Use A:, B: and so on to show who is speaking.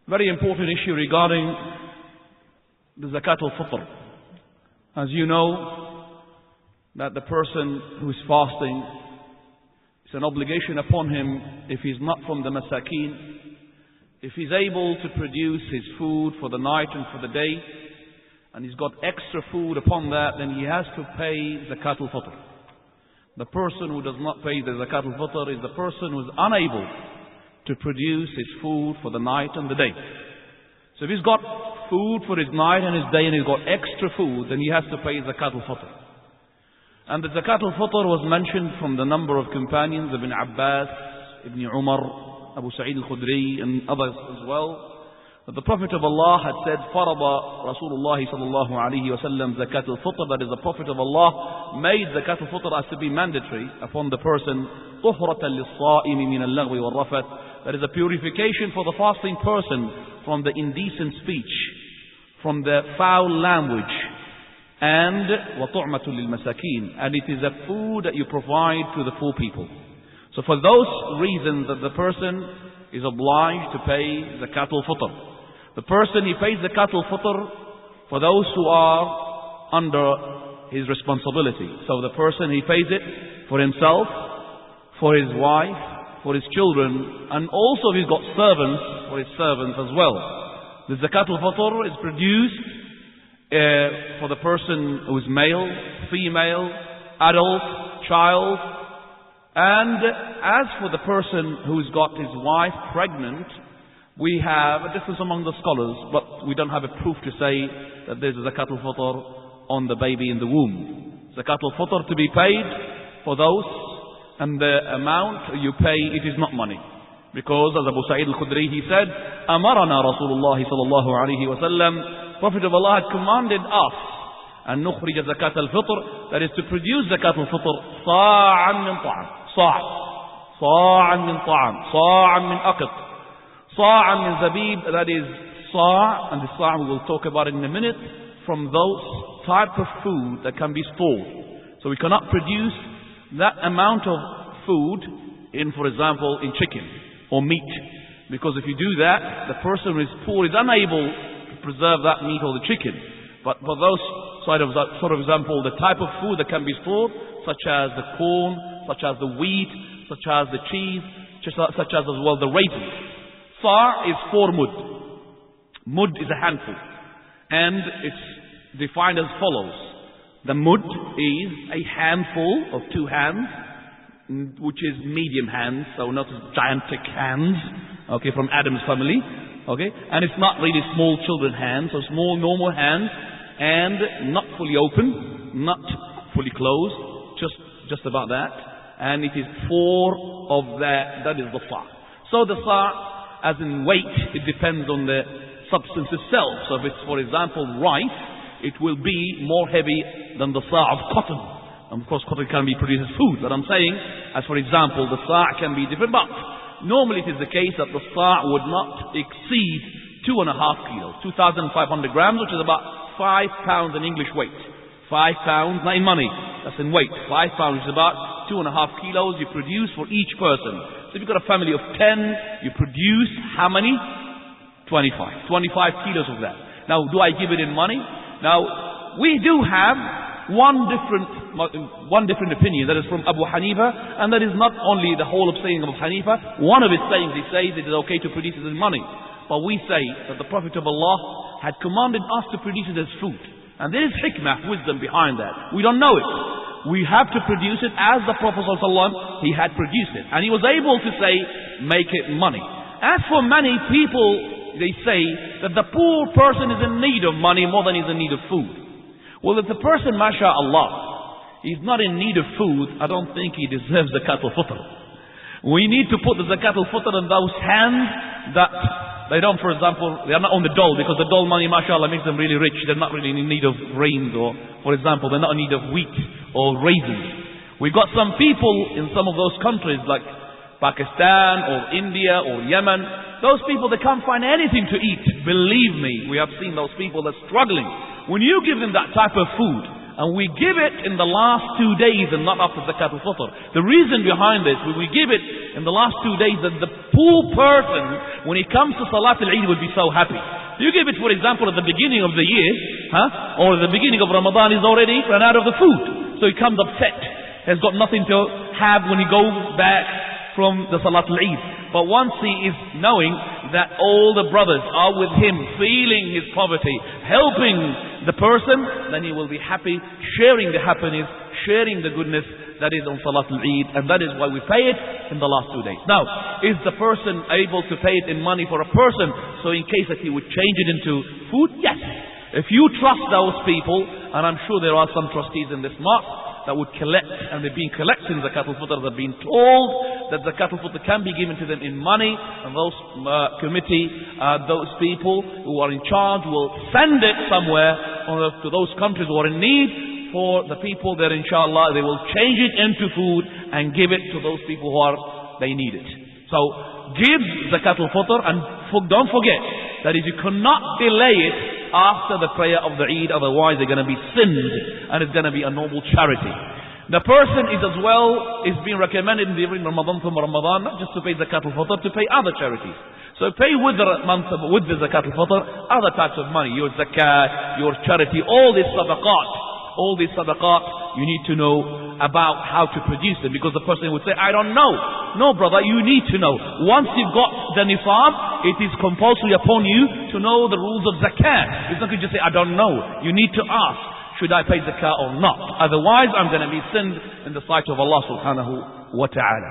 A: Very important issue regarding the Zakatul-Fitr. As you know, that the person who is fasting, it's an obligation upon him, if he's not from the Masakin, if he's able to produce his food for the night and for the day, and he's got extra food upon that, then he has to pay Zakatul-Fitr. The person who does not pay the Zakatul-Fitr is the person who is unable to produce his food for the night and the day. So if he's got food for his night and his day and he's got extra food, then he has to pay Zakatul-Fitr. And the Zakatul-Fitr was mentioned from the number of companions, Ibn Abbas, Ibn Umar, Abu Sa'id al-Khudri and others as well, that the Prophet of Allah had said, Farada Rasulullah sallallahu alayhi wa sallam Zakatul-Fitr, that is, the Prophet of Allah made Zakatul-Fitr as to be mandatory upon the person, طُهْرَةً لِلصَّائِمِ مِنَ اللَّغْوِ وَالرَّفَثِ, that is a purification for the fasting person from the indecent speech, from the foul language, and وَطُعْمَةٌ لِلْمَسَاكِينَ, and it is a food that you provide to the poor people. So for those reasons that the person is obliged to pay Zakatul-Fitr. The person, he pays Zakatul-Fitr for those who are under his responsibility. So the person, he pays it for himself, for his wife, for his children, and also if he's got servants, for his servants as well. The Zakatul-Fitr is produced for the person who is male, female, adult, child. And as for the person who's got his wife pregnant, we have a difference among the scholars, but we don't have a proof to say that there's a Zakatul-Fitr on the baby in the womb. Zakatul-Fitr to be paid for those, and the amount you pay, it is not money. Because as Abu Sa'id al-Khudri, he said, Amarana Rasulullah sallallahu alayhi wa sallam, Prophet of Allah had commanded us, and nukhrij zakat al-fitr, that is to produce zakat al-fitr, sa'an min ta'am, sa'an min ta'am, sa'an min aqit, sa'an min zabib, that is sa', and the sa' we will talk about it in a minute, from those type of food that can be stored. So we cannot produce that amount of food in, for example, in chicken or meat, because if you do that, the person who is poor is unable to preserve that meat or the chicken. But for those sort of example, the type of food that can be stored, such as the corn, such as the wheat, such as the cheese, such as well the raisins. Sa' is 4 mud. Mud is a handful. And it's defined as follows. The mud is a handful of 2 hands, which is medium hands, so not gigantic hands, okay, from Adam's family, okay, and it's not really small children hands, so small normal hands, and not fully open, not fully closed, just about that, and it is 4 of that is the sa'. So the sa', as in weight, it depends on the substance itself. So if it's, for example, rice, it will be more heavy than the sa' of cotton. And of course, cotton can be produced as food, but I'm saying, as for example, the sa' can be different, but normally it is the case that the sa' would not exceed 2.5 kilos, 2,500 grams, which is about 5 pounds in English weight. 5 pounds, not in money, that's in weight. 5 pounds is about 2.5 kilos you produce for each person. So if you've got a family of 10, you produce how many? 25 kilos of that. Now, do I give it in money? Now, we do have one different opinion, that is from Abu Hanifa, and that is not only the whole of saying of Abu Hanifa. One of his sayings, he says it is okay to produce it in money. But we say that the Prophet of Allah had commanded us to produce it as food. And there is hikmah, wisdom behind that. We don't know it. We have to produce it as the Prophet ﷺ, he had produced it. And he was able to say, make it money. As for many people, they say that the poor person is in need of money more than he's in need of food. Well, if the person, mashallah, is not in need of food, I don't think he deserves Zakatul-Fitr. We need to put the Zakatul-Fitr in those hands that they don't, for example, they are not on the dole, because the dole money, mashallah, makes them really rich. They're not really in need of grains, or, for example, they're not in need of wheat or raisins. We've got some people in some of those countries like Pakistan or India or Yemen. Those people, they can't find anything to eat. Believe me, we have seen those people that are struggling. When you give them that type of food, And we give it in the last 2 days and not after Zakatul-Fitr. The reason behind this, when we give it in the last 2 days, that the poor person, when he comes to Salatul-Eid, will be so happy. You give it, for example, at the beginning of the year, or at the beginning of Ramadan, he's already run out of the food. So he comes upset. Has got nothing to have when he goes back from the Salatul-Eid. But once he is knowing that all the brothers are with him, feeling his poverty, helping the person, then he will be happy, sharing the happiness, sharing the goodness that is on Salatul-Eid. And that is why we pay it in the last 2 days. Now, is the person able to pay it in money for a person, so in case that he would change it into food? Yes. If you trust those people, and I'm sure there are some trustees in this mosque that would collect, and they've been collecting Zakatul-Fitr, they've been told that Zakatul-Fitr can be given to them in money, and those committee, those people who are in charge will send it somewhere to those countries who are in need for the people there, inshallah. They will change it into food and give it to those people who they need it. So give Zakatul-Fitr, and don't forget that you cannot delay it after the prayer of the Eid, otherwise they're going to be sinned, and it's going to be a noble charity. The person is as well, is being recommended during Ramadan, from Ramadan, not just to pay Zakatul-Fitr, to pay other charities. So pay with the Zakatul-Fitr other types of money, your Zakat, your charity, all these Sadaqat, you need to know about how to produce them, because the person would say, I don't know. No, brother, you need to know. Once you've got the Nisab, it is compulsory upon you to know the rules of Zakat. It's not going to just say, I don't know. You need to ask, should I pay Zakat or not? Otherwise, I'm going to be sinned in the sight of Allah subhanahu wa ta'ala.